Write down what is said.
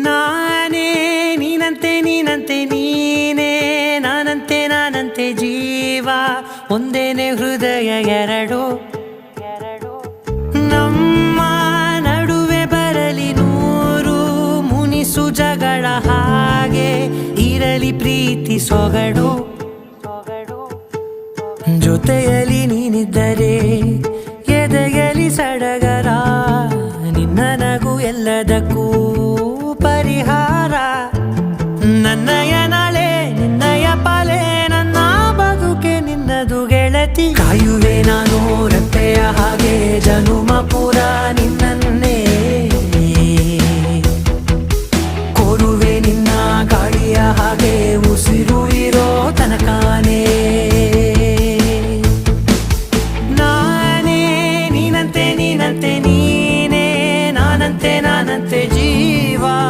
ನಾನೇ ನೀನಂತೆ ನೀನಂತೆ ನೀನೇ ನಾನಂತೆ ನಾನಂತೆ ಜೀವ ಒಂದೇನೆ ಹೃದಯ ಎರಡು ನಮ್ಮ ನಡುವೆ ಬರಲಿ ನೂರು ಮುನಿಸು ಜಗಳ ಹಾಗೆ ಇರಲಿ ಪ್ರೀತಿ ಸೊಗಡು ಜೊತೆಯಲ್ಲಿ ನೀನಿದ್ದರೆ ಎದೆಯಲಿ ಸಡಗರ ನಿನ್ನ ನಗು ಎಲ್ಲದಕ್ಕೂ